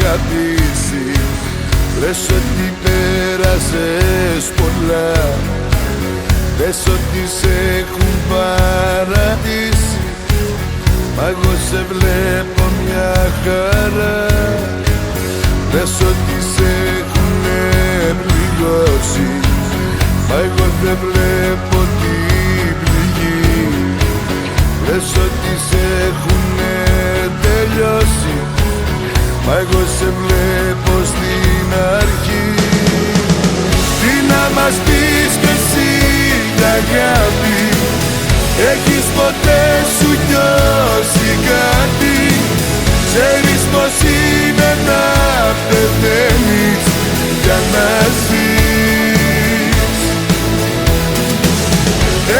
αγαπήσεις. Λες ότι πέρασες πολλά, λες ότι σε έχουν παρατήσει, μα εγώ σε βλέπω μια χαρά. Λες ότι σε έχουνε πληγώσει, μα εγώ δεν βλέπω την πληγή. Λες ότι σε έχουνε τελειώσει, μα εγώ σε βλέπω στην αρχή. Τι να μας πεις κι εσύ για αγάπη, έχεις ποτέ σου νιώσει κάτι? Ξέρεις πως είναι να πεθαίνεις για να ζεις?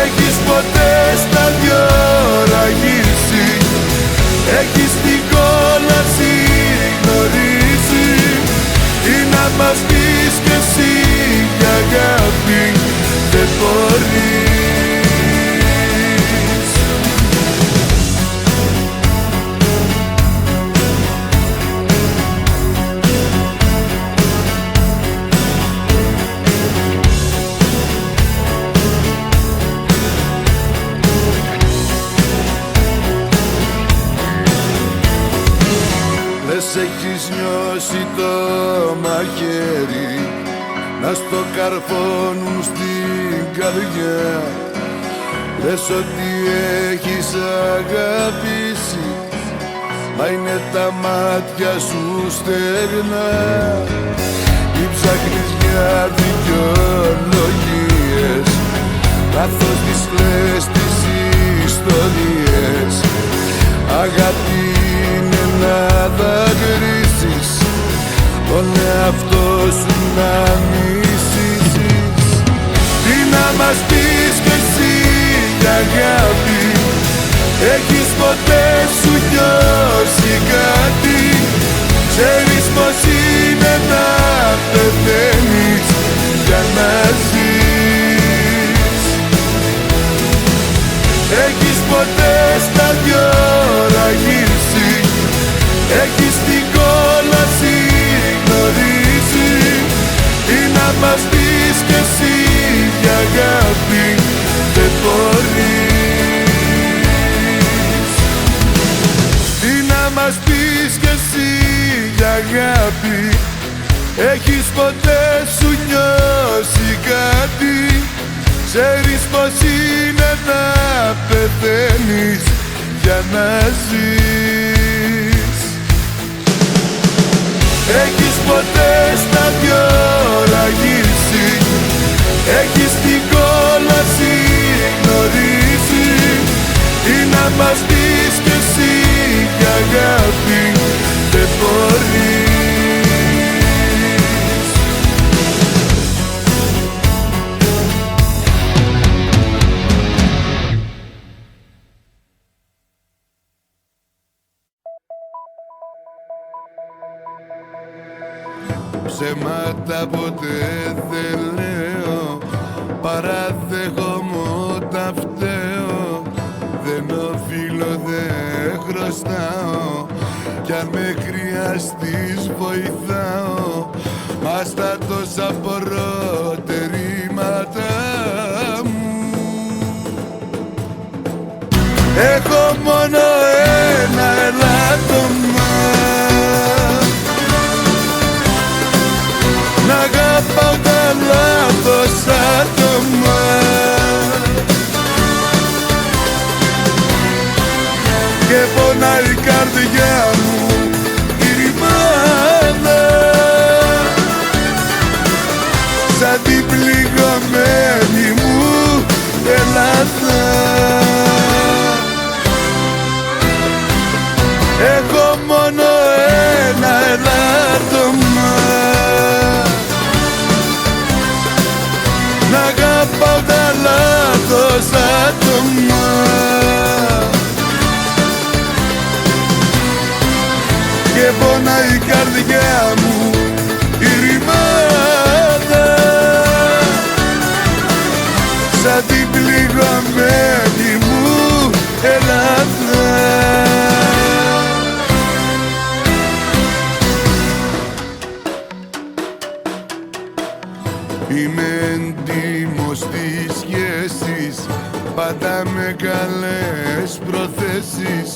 Έχεις ποτέ στα δυο ραγίσει, έχεις την κόλαση γνωρίσει? Τι να μας πεις κι εσύ για αγάπη, δεν μπορείς. Έχεις νιώσει το μαχαίρι να στο καρφώνουν στην καρδιά. Λες ότι έχεις αγαπήσει, μα είναι τα μάτια σου στεγνά. Μη ψάχνεις για δικαιολογίες, καθώς τις λες τις ιστορίες. Αγάπη είναι να δακρύσεις, τον εαυτό σου να μισήσεις. Τι να μας πεις κι εσύ για αγάπη, έχεις ποτέ σου νιώσει κάτι? Ξέρεις πως είναι να πεθαίνεις για να ζεις? Έχεις ποτέ στα δυο ραγίσει, έχεις την κόλαση γνωρίσει? Τι να μας πεις κι εσύ για αγάπη, δεν μπορείς. Τι να μας πεις κι εσύ για αγάπη, έχεις ποτέ σου νιώσει κάτι? Ξέρεις πως είναι να πεθαίνεις για να ζεις? Έχεις ποτέ στα δυο ραγίσει, έχεις την κόλαση γνωρίσει? Τι να μας πεις κι εσύ για αγάπη, δεν μπορείς. Ψέματα ποτέ δεν λέω, παραδέχομαι όταν φταίω. Δεν οφείλω, δεν χρωστάω, κι αν με χρειαστείς βοηθάω. Μα στα τόσα προτερήματα μου έχω μόνο ένα ελάττωμα, να αγαπάω τα λάθος άτομα. Και πονάει η καρδιά μου η ρημάδα, σαν την πληγωμένη μου Ελλάδα. Έχω μόνο ένα ελάττωμα, να αγαπάω τα λάθος άτομα. Και πονάει η καρδιά μου η ρημάδα, σαν την πληγωμένη μου Ελλάδα. Είμαι έντιμος στις σχέσεις, πάντα με καλές προθέσεις,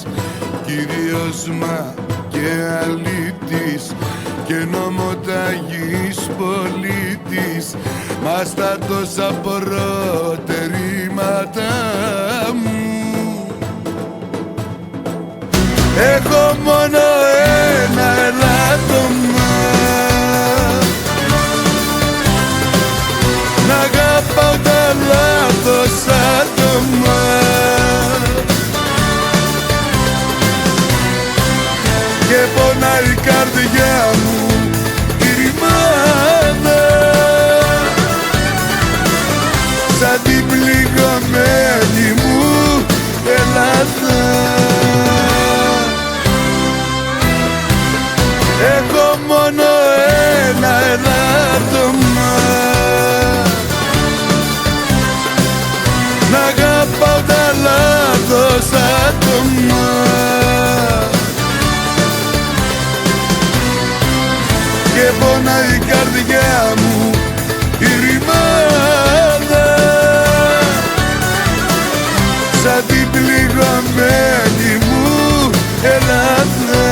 κυρίως μα και αλήτης και νομοταγής πολίτης, μα στα τόσα προτερήματα μου έχω μόνο ένα ελάττωμα, να αγαπάω τα λάθος άτομα και πονάει η καρδιά μου η ρημάδα σαν την πληγωμένη μου Ελλάδα. Έχω μόνο ένα ελάττωμα, να αγαπάω τα λάθος άτομα και πονάει η καρδιά μου η ρημάδα σαν την πληγωμένη μου Ελλάδα.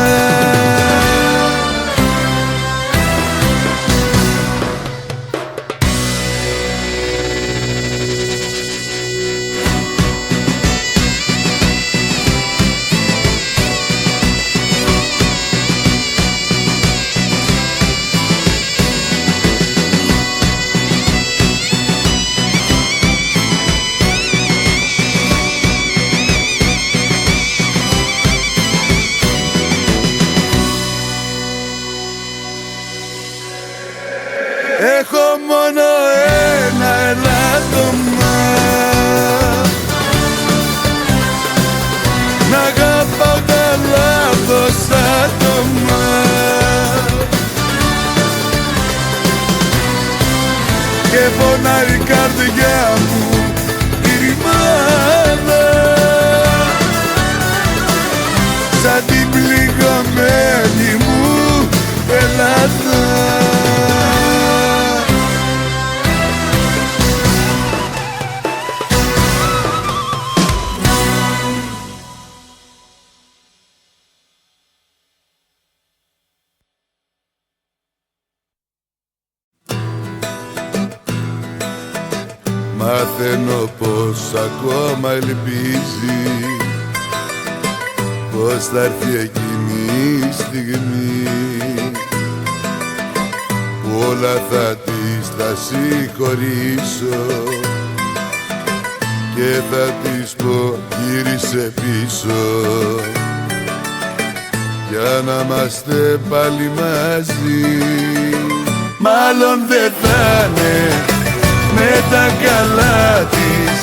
Έχω μόνο ένα ελάττωμα, να αγαπάω τα λάθος άτομα και πονάει η καρδιά μου η ρημάδα σαν την πληγωμένη μου Ελλάδα. Μαθαίνω πως ακόμα ελπίζει πως θα έρθει εκείνη η στιγμή που όλα θα της τα συγχωρήσω και θα της πω γύρισε πίσω για να είμαστε πάλι μαζί. Μάλλον δεν θα είναι με τα καλά της,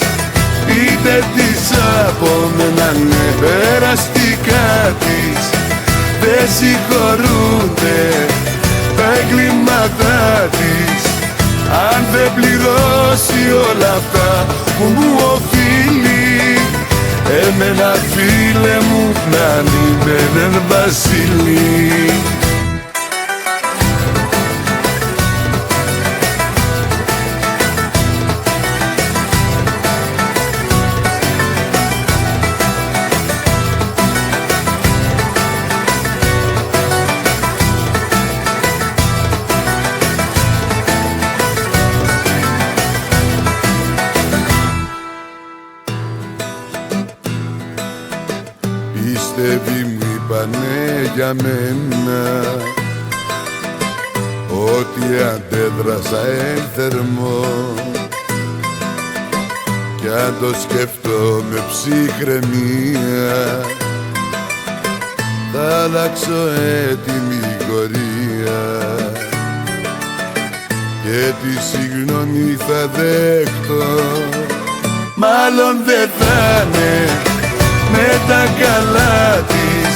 είτε της απομενάνε περαστικά της. Δεν συγχωρούνται τα εγκλήματά της αν δεν πληρώσει όλα αυτά που μου οφείλει. Εμένα φίλε μου να μην βασίλει. Πιστεύει μου είπανε για μένα ότι αντέδρασα ένθερμο κι αν το σκεφτώ με ψυχραιμία θα αλλάξω έτοιμη γορία και τη συγγνώμη θα δέχτω. Μάλλον δεν θα είναι με τα καλά της,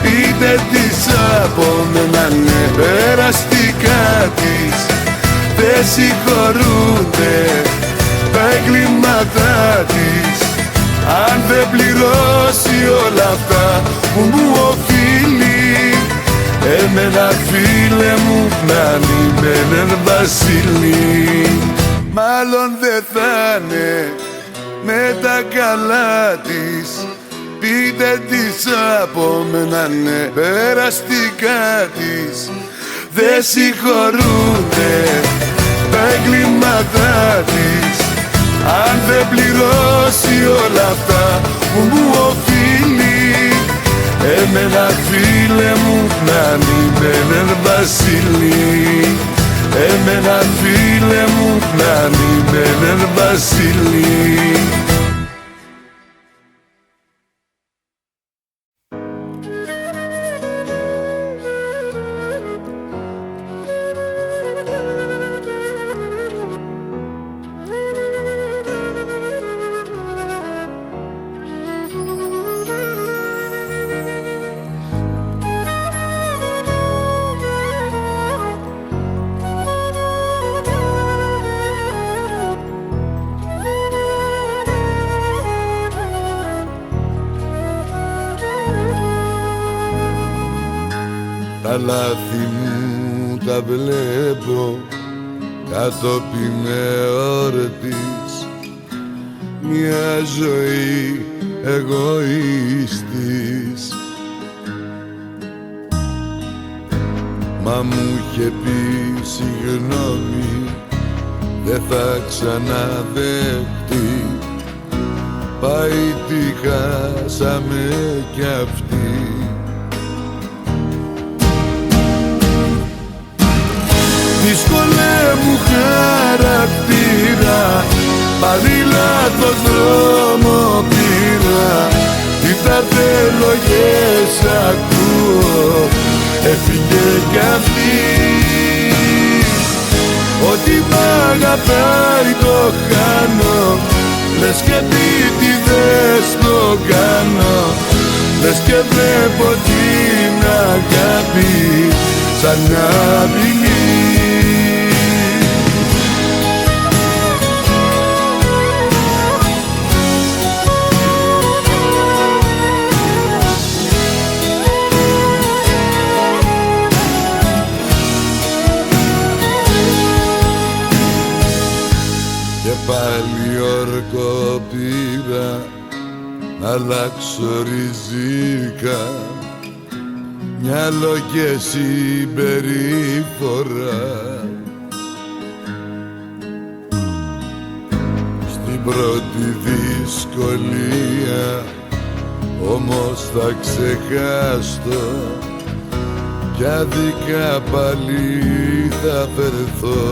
είτε της απομενάνε περαστικά της. Δεν συγχωρούνται τα εγκλήματά της αν δεν πληρώσει όλα αυτά που μου οφείλει. Εμένα φίλε μου να είμαι έναν Βασίλη. Μάλλον δεν θα είναι με τα καλά της. Πείτε της από μένα ναι, περαστικά της. Δεν συγχωρούνε τα εγκλήματά της, αν δεν πληρώσει όλα αυτά που μου οφείλει. Εμένα φίλε μου να είμαι έναν Βασίλη. Εμένα φίλε μου να είμαι έναν Βασίλη. Τα λάθη μου τα βλέπω κατόπιν εορτής, μια ζωή εγωιστής. Μα μου είχε πει συγγνώμη, δεν θα ξαναδεχτεί. Πάει τι χάσαμε κι αυτή. Δύσκολε μου χαρακτήρα, πάλι λάθος δρόμο πήρα. Τι τα θέλογες ακούω, έφυγε κι αυτή. Ότι μ' αγαπάει το χάνω, λες και επίτηδες το κάνω. Λες και βλέπω την αγάπη σαν μια απειλή. Και πάλι όρκο πήρα να αλλάξω ριζικά, μυαλό και συμπεριφορά. Στην πρώτη δυσκολία όμως θα ξεχάσω, κι άδικα πάλι θα φερθώ.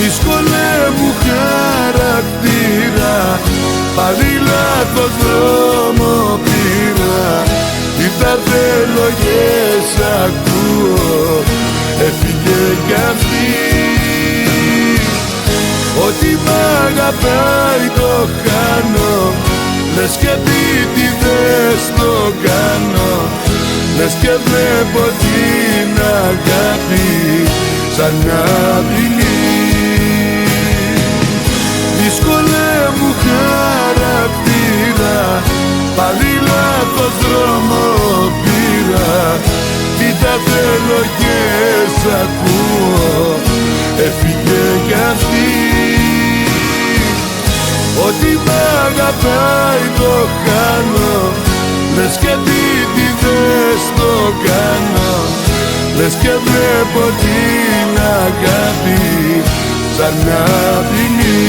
Δύσκολε μου χαρακτήρα, πάλι λάθος δρόμο πήρα. Τι τα θέλογες ακούω, έφυγε κι αυτή. Ότι μ' αγαπάει το χάνω, λες και επίτηδες το κάνω. Λες και βλέπω την αγάπη σαν μια απειλή. Δύσκολε μου χαρακτήρα, πάλι λάθος δρόμο πήρα. Τι τα θέλογες ακούω, έφυγε κι αυτή. Ότι μ' αγαπάει το χάνω, λες και επίτηδες το κάνω. Λες και βλέπω την αγάπη σαν μια απειλή.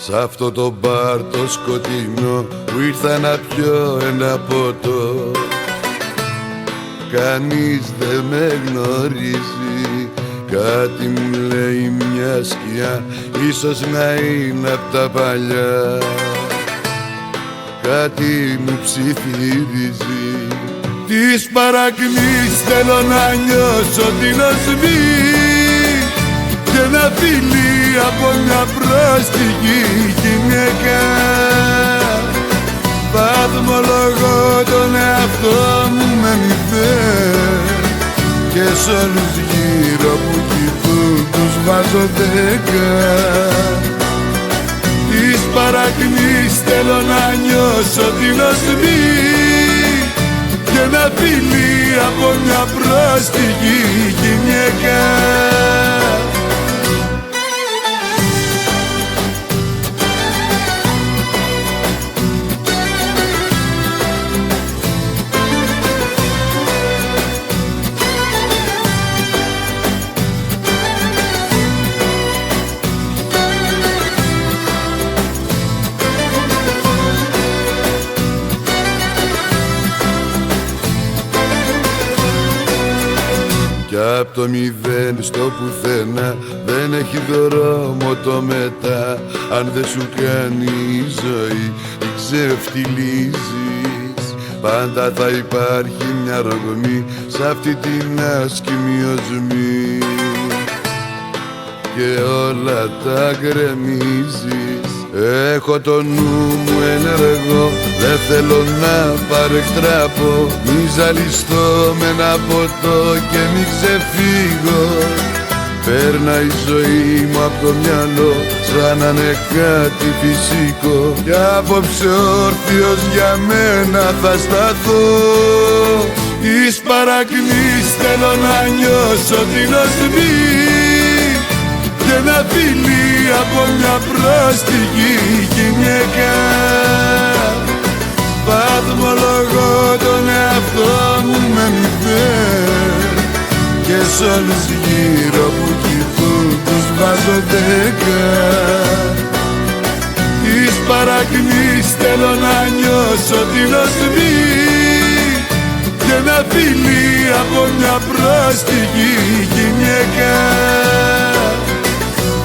Σ' αυτό το μπαρ το σκοτεινό που ήρθα να πιω ένα ποτό, κανείς δεν με γνωρίζει, Κάτι μου λέει μια σκιά, ίσως να είναι απ' τα παλιά. Κάτι μου ψιθυρίζει της παρακμής, θέλω να νιώσω την οσμή και ένα φιλί από μια πρόστιχη γυναίκα. Βαθμολογώ τον εαυτό μου με μηδέν και σ' όλους γύρω που κοιτούν τους βάζω 10. Της παρακμής θέλω να νιώσω την οσμή και ένα φιλί από μια πρόστιχη γυναίκα. Κι απ' το μηδέν στο πουθενά δεν έχει δρόμο το μετά. Αν δεν σου κάνει η ζωή την ξεφτιλίζεις, πάντα θα υπάρχει μια ρογμή σ' αυτή την άσκημη οσμή και όλα τα γκρεμίζεις. Έχω το νου μου ενεργό, δεν θέλω να παρεκτράπω, μη ζαλιστώ με ένα ποτό και μη ξεφύγω. Παίρνα η ζωή μου απ' το μυαλό σαν να είναι κάτι φυσικό κι απόψε όρθιος για μένα θα σταθώ. Της παρακμής θέλω να νιώσω την οσμή και ένα φιλί από μια πρόστιχη γυναίκα. Βαθμολογώ τον εαυτό μου με μηδέν και σ' όλους γύρω που κοιτούν τους βάζω 10. Της παρακμής θέλω να νιώσω την οσμή και ένα φιλί από μια πρόστιχη γυναίκα.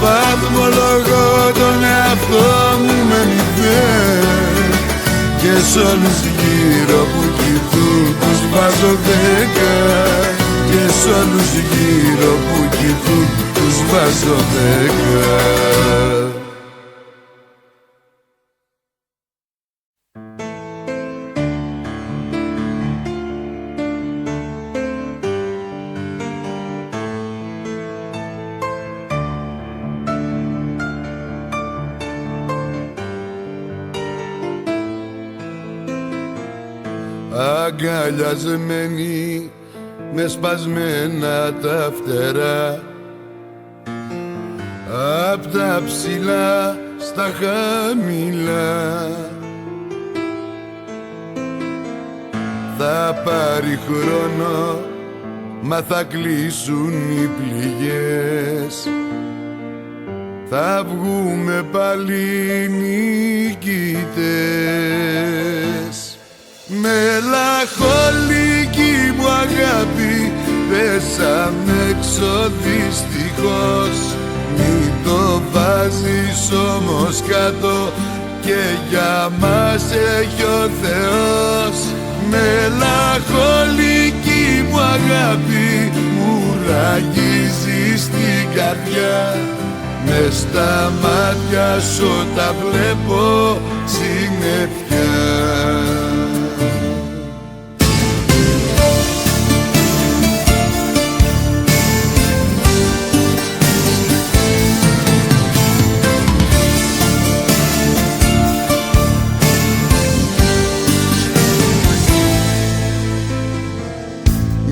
Βαθμολογώ τον εαυτό μου με μηδέν και σ' όλους γύρω που κοιτούν τους βάζω 10. Και σ' όλους γύρω που κοιτούν τους βάζω 10. Αγκαλιασμένη με σπασμένα τα φτερά, απ' τα ψηλά στα χαμηλά. Θα πάρει χρόνο, μα θα κλείσουν οι πληγές. Θα βγούμε πάλι νικητές. Μελαγχολική μου αγάπη, πέσαμε έξω δυστυχώς. Μη το βάζεις όμως κάτω και για μας έχει ο Θεός. Μελαγχολική μου αγάπη, μου ραγίζεις την καρδιά. Μες στα μάτια σου τα βλέπω συννεφιά.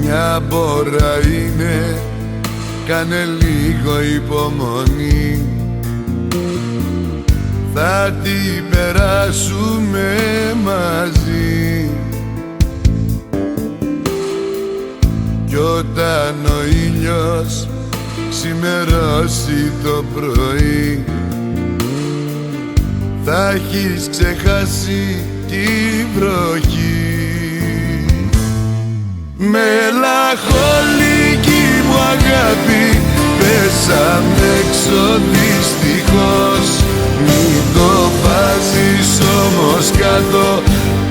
Μια μπόρα είναι, κάνε λίγο υπομονή. Θα την περάσουμε μαζί. Κι όταν ο ήλιος ξημερώσει το πρωί, θα έχεις ξεχάσει τη βροχή. Μελαγχολική μου αγάπη, πέσαμε έξω δυστυχώς. Μην το βάζεις όμως κάτω,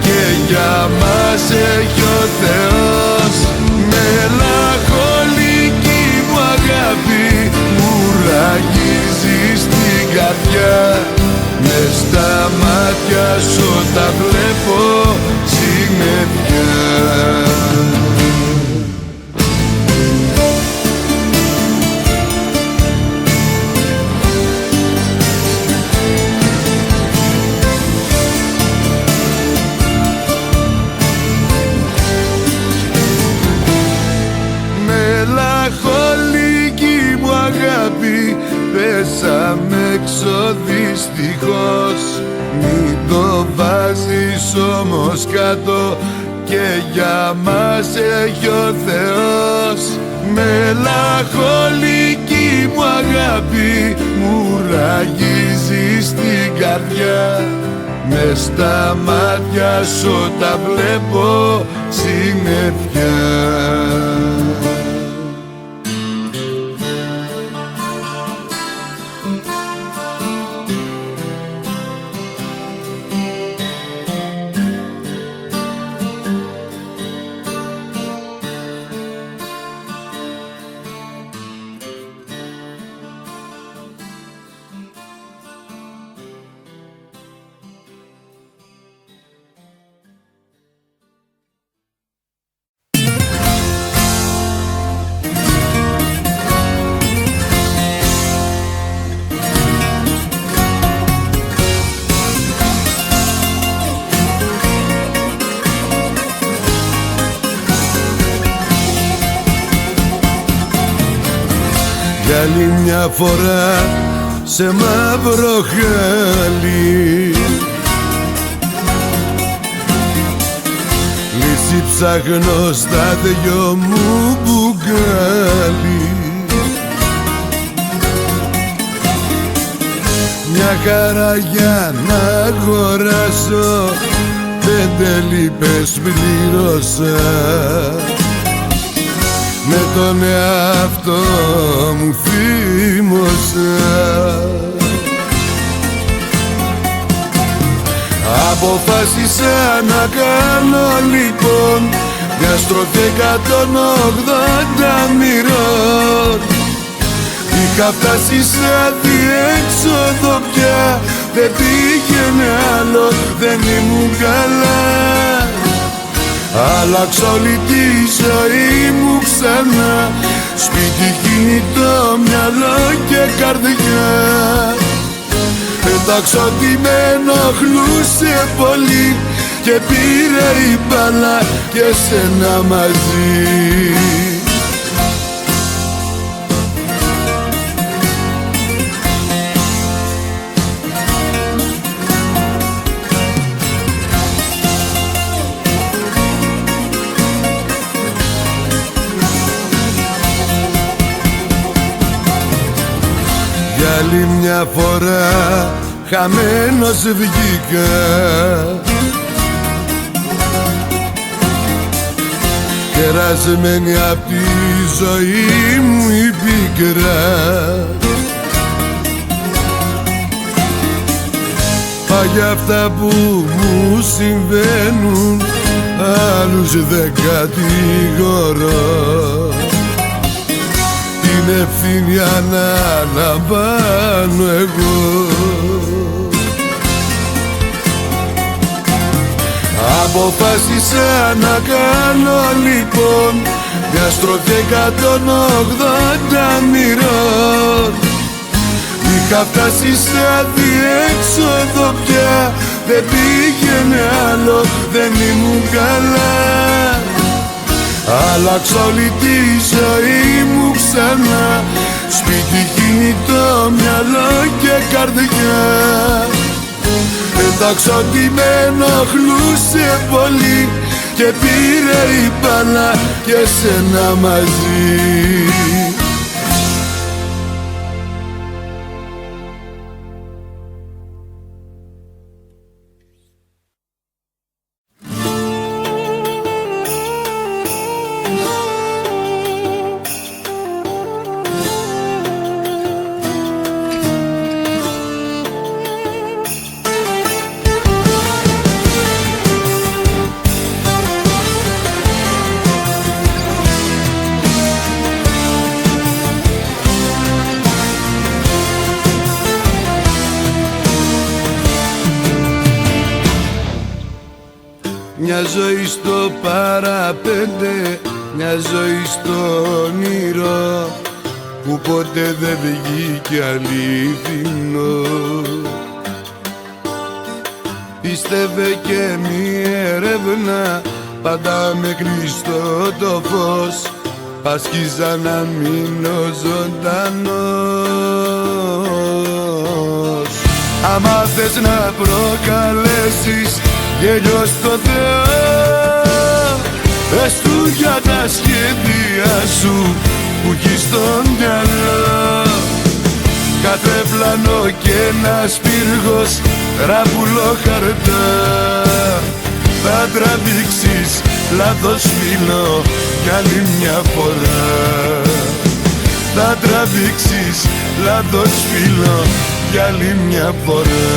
και για μας έχει ο Θεός. Μελαγχολική μου αγάπη, μου ραγίζεις την καρδιά. Μες στα μάτια σου τα βλέπω συννεφιά. Μελαγχολική μου αγάπη, πέσαμε έξω δυστυχώς. Μην το βάζεις όμως κάτω, και για μας έχει ο Θεός. Μελαγχολική μου αγάπη, μου ραγίζεις την καρδιά. Μες στα μάτια σου τα βλέπω συννεφιά. Για άλλη μια φορά σε μαύρο χαλί, λύση ψάχνω στα δυο μου μπουκάλι. Μια χαρά για να αγοράσω, 5 λίπες πλήρωσα. Με τον εαυτό μου θύμωσα. Αποφάσισα να κάνω λοιπόν μια στροφή 180 μοιρών. Είχα φτάσει σε αδιέξοδο πια, δεν πήγαινε άλλο, δεν ήμουν καλά. Άλλαξα όλη τη ζωή μου ξανά, σπίτι, κινητό, μυαλό και καρδιά. Πέταξα ότι με ενοχλούσε πολύ, και πήρε η μπάλα και σένα μαζί. Άλλη μια φορά χαμένος βγήκα, κερασμένη απ' τη ζωή μου η πίκρα. Μα για αυτά που μου συμβαίνουν άλλους δεν κατηγορώ. Την ευθύνη αναλαμβάνω εγώ. Αποφάσισα να κάνω λοιπόν μια στροφή 180 μοιρών. Είχα φτάσει σε αδιέξοδο πια, δεν πήγαινε άλλο, δεν ήμουν καλά. Άλλαξα όλη τη ζωή μου ξανά, σπίτι, κινητό, μυαλό και καρδιά. Πέταξα ότι με ενοχλούσε πολύ, και πήρε η μπάλα και σένα μαζί. Μια ζωή στο παραπέντε, μια ζωή στο όνειρο που ποτέ δεν βγήκε αληθινό. Πίστευε και μη έρευνα, πάντα με κλειστό το φως, πάσχιζα να μείνω ζωντανός. Άμα θες να προκαλέσεις γέλιο στο Θεό, πες του για τα σχέδια σου που έχεις στο μυαλό. Κάθε πλανό και ένας πύργος ράπουλο χαρτά, θα τραβήξεις λάθος φίλο κι άλλη μια φορά. Θα τραβήξεις λάθος φίλο κι άλλη μια φορά.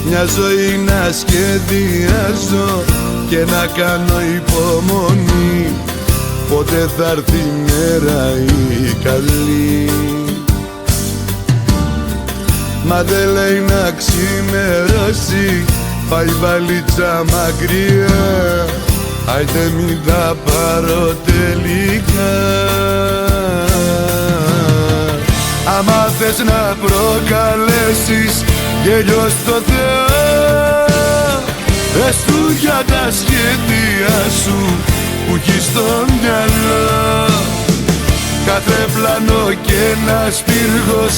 Μια ζωή να σχεδιάζω και να κάνω υπομονή, πότε θα έρθει η μέρα η καλή. Μα δεν λέει να ξημερώσει, πάει βαλίτσα μακριά, άιτε μην τα πάρω τελικά. Άμα θες να προκαλέσεις γέλιο στο Θεό, πες του για τα σχέδια σου που έχεις στο μυαλό. Κάθε πλανό και ένας πύργος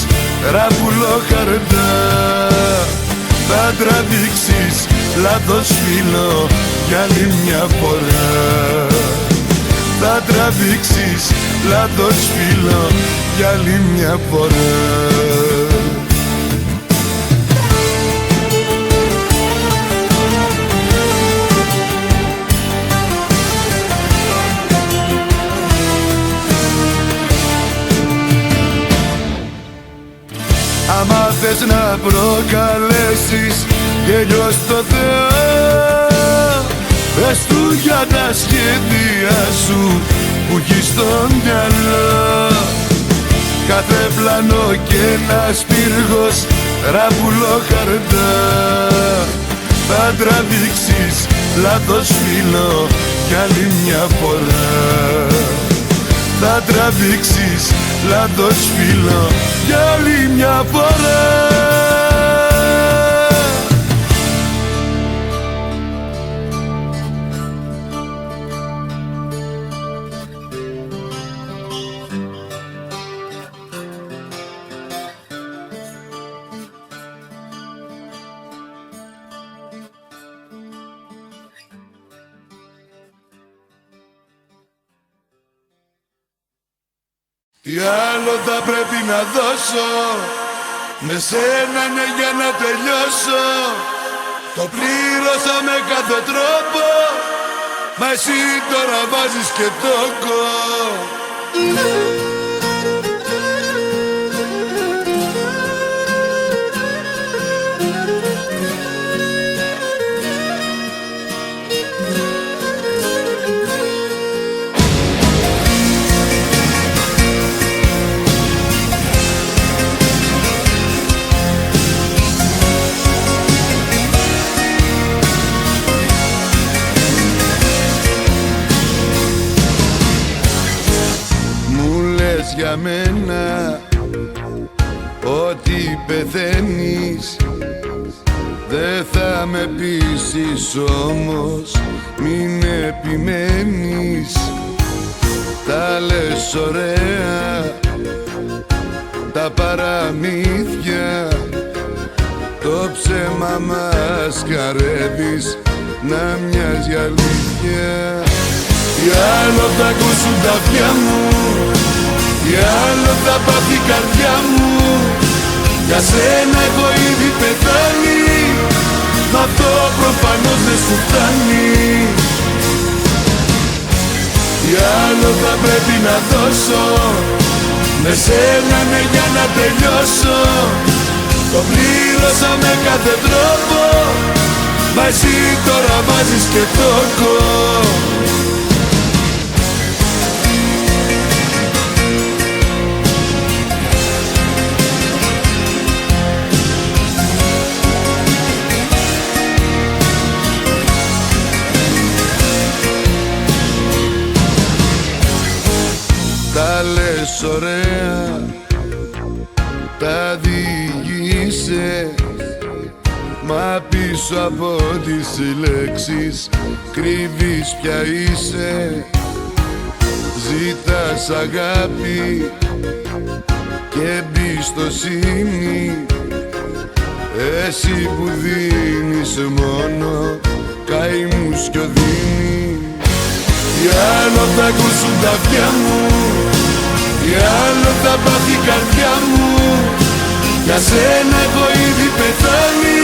ράπουλο χαρτά, θα τραβήξεις λάθος φίλο για άλλη μια φορά. Θα τραβήξεις λάθος φίλο για άλλη μια φορά. Άμα θες να προκαλέσεις γέλιο στο Θεό, πες του για τα σχέδια σου που έχεις στο μυαλό. Κάθε πλανό και ένας πύργος ράπουλο χαρτά, θα τραβήξεις λάθος φίλο κι άλλη μια φορά. Θα τραβήξεις λάθος φίλο κι άλλη μια φορά. Τι άλλο θα πρέπει να δώσω με σένα, ναι, για να τελειώσω. Το πλήρωσα με κάθε τρόπο, μα εσύ τώρα βάζεις και τόκο. Για μένα ότι πεθαίνεις, δεν θα με πείσεις όμως, μην επιμένεις. Τα λες ωραία τα παραμύθια, το ψέμα μας καρεύεις να μοιάζει αλήθεια. Τι άλλο θα ακούσουν τα αυτιά μου, τι άλλο θα πάθει η καρδιά μου, για σένα έχω ήδη πεθάνει. Μα αυτό προφανώς δεν σου φτάνει. Τι άλλο θα πρέπει να δώσω, με σένα ναι για να τελειώσω. Το πλήρωσα με κάθε τρόπο, μα εσύ τώρα βάζεις και τόκο. Τα λες ωραία, τα διηγείσαι, μα πίσω από τις λέξεις κρύβεις ποια είσαι. Ζητάς αγάπη και εμπιστοσύνη, εσύ που δίνεις μόνο καημούς κι οδύνη. Τι άλλο θα ακούσουν τα αυτιά μου, τι άλλο θα πάθει η καρδιά μου. Για σένα έχω ήδη πεθάνει,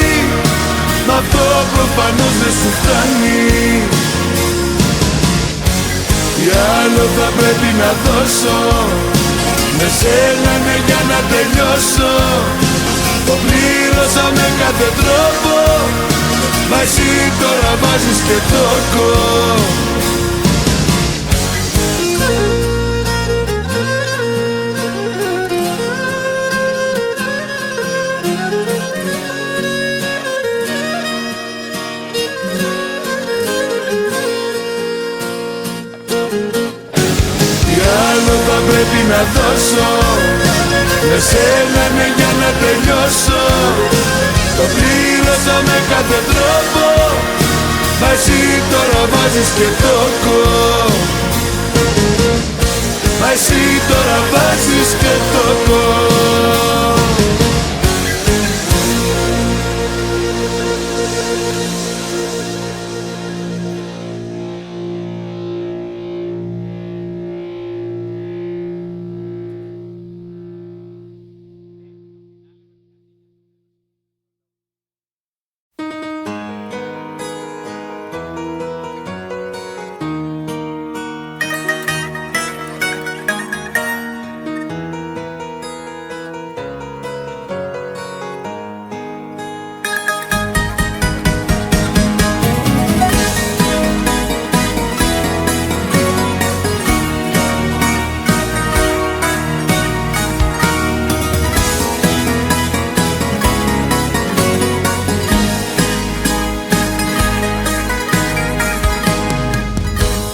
μα αυτό προφανώς δεν σου φτάνει. Τι άλλο θα πρέπει να δώσω, με σένα ναι για να τελειώσω. Το πλήρωσα με κάθε τρόπο, μα εσύ τώρα βάζεις και τόκο. Πρέπει να δώσω, με σένα ναι για να τελειώσω. Το πλήρωσα με κάθε τρόπο, μα εσύ τώρα βάζεις και τόκο. Μα εσύ τώρα βάζεις και τόκο.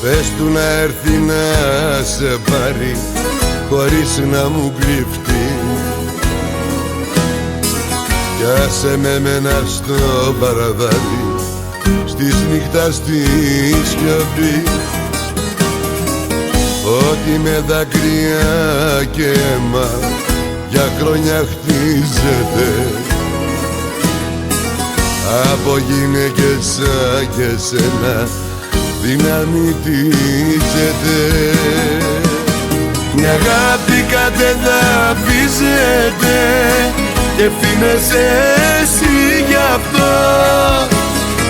Πες του να έρθει να σε πάρει, χωρίς να μου κρυφτεί. Κι άσε με μένα στο παραδάδι, στις νύχτα στη σιωπή. Ότι με δάκρυα και αίμα για χρόνια χτίζεται, από γυναίκες σαν και σένα δυναμητίζεται. Μια αγάπη κατεδαφίζεται και ευθύνεσαι εσύ γι' αυτό.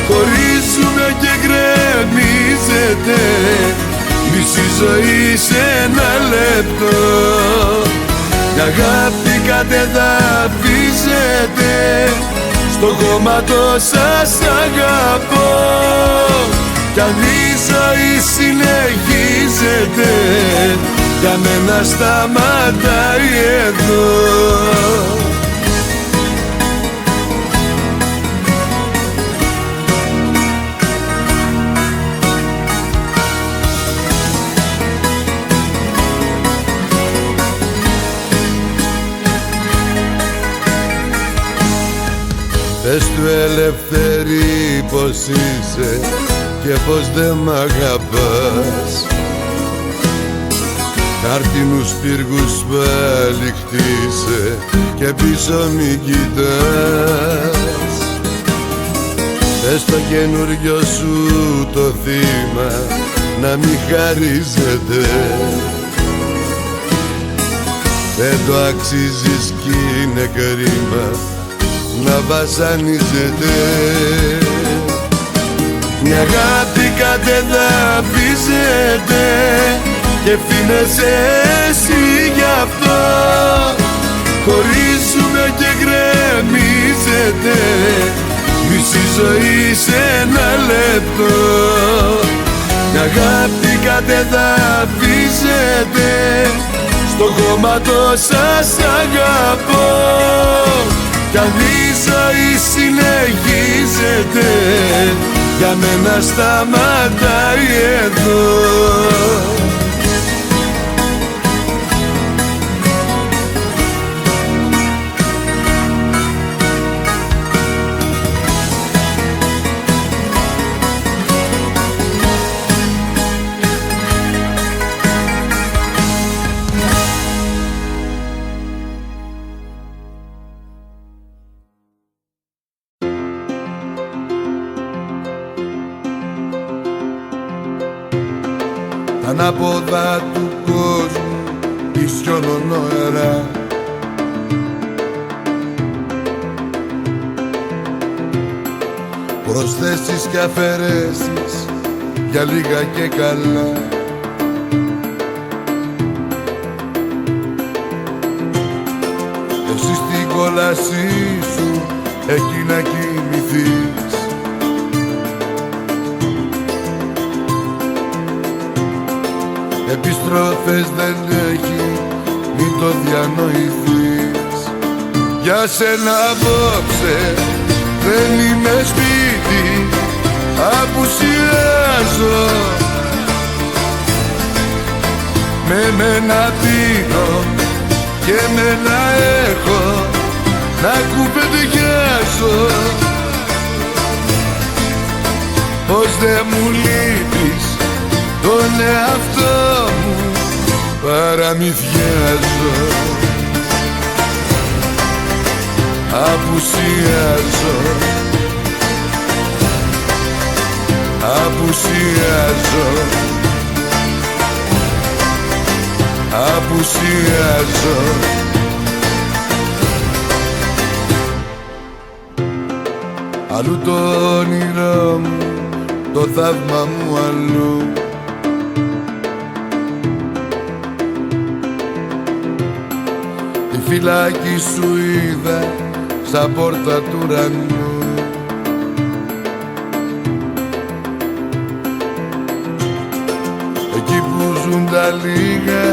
Χωρίζουμε και γκρεμίζεται μισή ζωή σε ένα λεπτό. Μια αγάπη κατεδαφίζεται στο κόμματο σας αγαπώ. Κι αν η ζωή συνεχίζεται, για μένα σταματάει εδώ. Πες του ελευθερή πως είσαι και πως δεν μ' αγαπάς. Χάρτινους πύργους πάλι χτίσε και πίσω μην κοιτάς. Πες το καινούριο σου το θύμα να μην χαρίζεται. Δεν το αξίζεις κι είναι κρίμα να βασανίζεται. Μια αγάπη κατεδαφίζεται και ευθύνεσαι εσύ γι' αυτό. Χωρίζουμε και γκρεμίζεται μισή ζωή σε ένα λεπτό. Μια αγάπη κατεδαφίζεται στο κόμματο σας αγαπώ. Κι αν η ζωή συνεχίζεται για μένα σταματάει εδώ. Ανάποδα του κόσμου ισιώνων αέρα. Προσθέσεις και αφαιρέσεις για λίγα και καλά. Εσύ στην κόλασή σου εκεί να κοιμηθείς. Επιστροφές δεν έχει, μην το διανοηθείς. Για σένα απόψε δεν είμαι σπίτι, απουσιάζω. Με μένα πίνω και μένα έχω να κουβεντιάζω. Πως δεν μου λείπεις τον εαυτό μου παραμυθιάζω. Απουσιάζω, απουσιάζω, απουσιάζω. Αλλού το όνειρό μου, το θαύμα μου αλλού. Τη φυλάκη σου είδα στα πόρτα του ουρανού. Εκεί που ζουν τα λίγα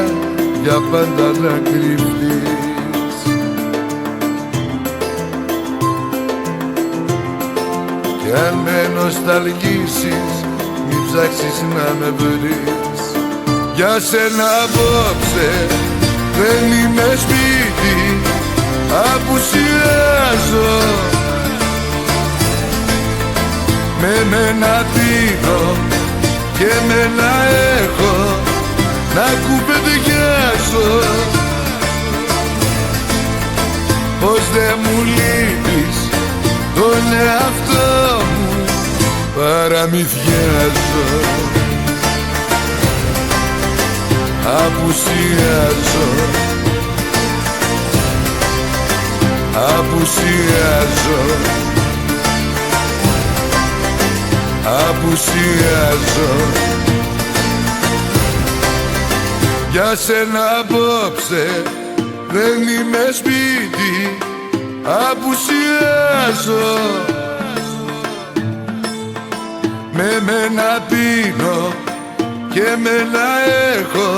για πάντα να κρυφτείς. Κι αν με νοσταλγήσεις μην ψάξεις να με βρεις. Για σένα απόψε δεν είμαι σπίτι, απουσιάζω. Με μένα πίνω και μένα έχω να κουβεντιάζω. Πως δεν μου λείπεις τον εαυτό μου παραμυθιάζω. Απουσιάζω, απουσιάζω, απουσιάζω. Για σένα απόψε δεν είμαι σπίτι, απουσιάζω. Με μένα πίνω και μένα έχω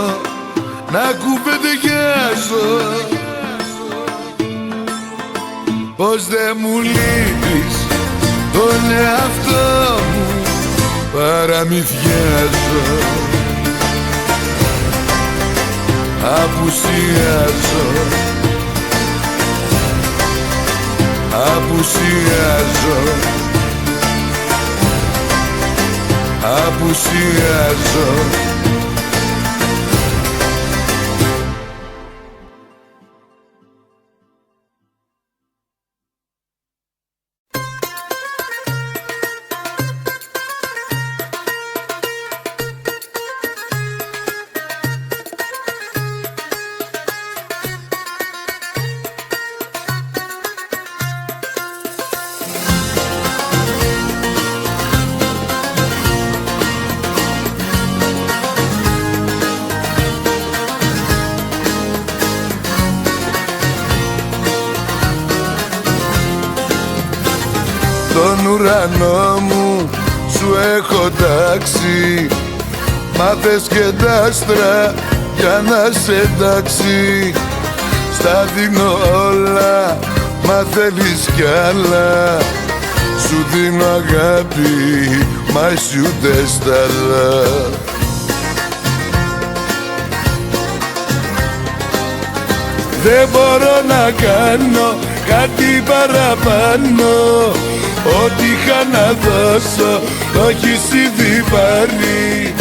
να κουβεντιάζω. Πως δεν μου λείπεις τον εαυτό μου παραμυθιάζω. Απουσιάζω, απουσιάζω, απουσιάζω. Στον ουρανό μου σου έχω τάξει, μάθες και τα άστρα για να σε εντάξει. Στα δίνω όλα, μα θέλεις κι άλλα. Σου δίνω αγάπη, μα εσύ ούτε στάλα. Δεν μπορώ να κάνω κάτι παραπάνω. Ό,τι είχα να δώσω το έχεις ήδη πάρει.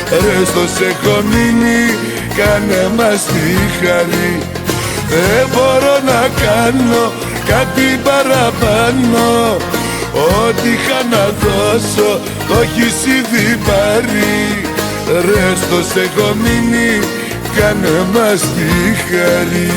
Ρε στο σε έχω μείνει, κάνε μας τη χάρη. Δεν μπορώ να κάνω κάτι παραπάνω. Ό,τι είχα να δώσω το έχεις ήδη πάρει. Ρε στο σε έχω μείνει, κάνε μας τη χάρη.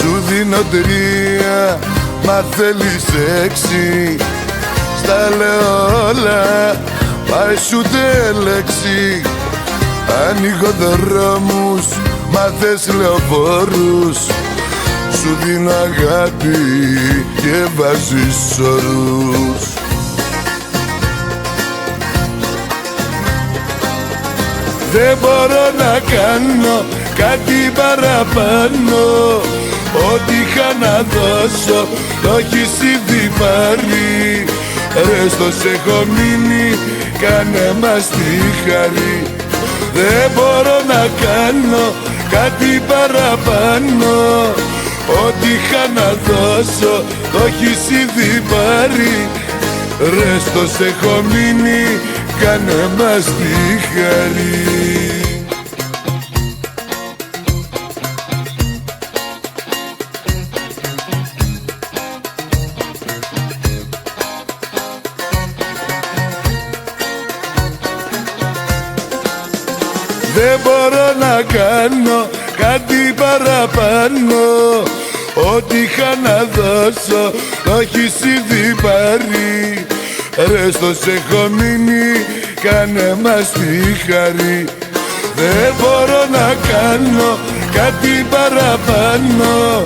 Σου δίνω 3, μα θέλεις 6. Στα λέω όλα, μα εσύ ούτε λέξη. Ανοίγω δρόμους, μα θες λεωφόρους. Σου δίνω αγάπη και βάζεις όρους. Δεν μπορώ να κάνω κάτι παραπάνω. Ό,τι είχα να δώσω το έχεις ήδη πάρει. Ρε στο σε έχω μείνει, κάνε μας τη χάρη. Δεν μπορώ να κάνω κάτι παραπάνω. Ό,τι είχα να δώσω το έχεις ήδη πάρει. Ρε στο σε έχω μείνει, κάνε μας τη χάρη. Δεν μπορώ να κάνω κάτι παραπάνω. Ό,τι είχα να δώσω το έχεις ήδη πάρει. Ρε στο σε έχω μείνει, κάνε μας τη χάρη. Δεν μπορώ να κάνω κάτι παραπάνω.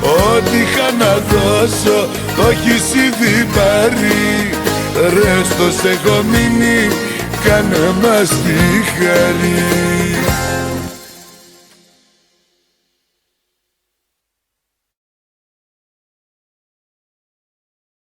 Ό,τι είχα να δώσω το έχεις ήδη πάρει. Ρε στο σε έχω μείνει, κάνε μας τη χάρη.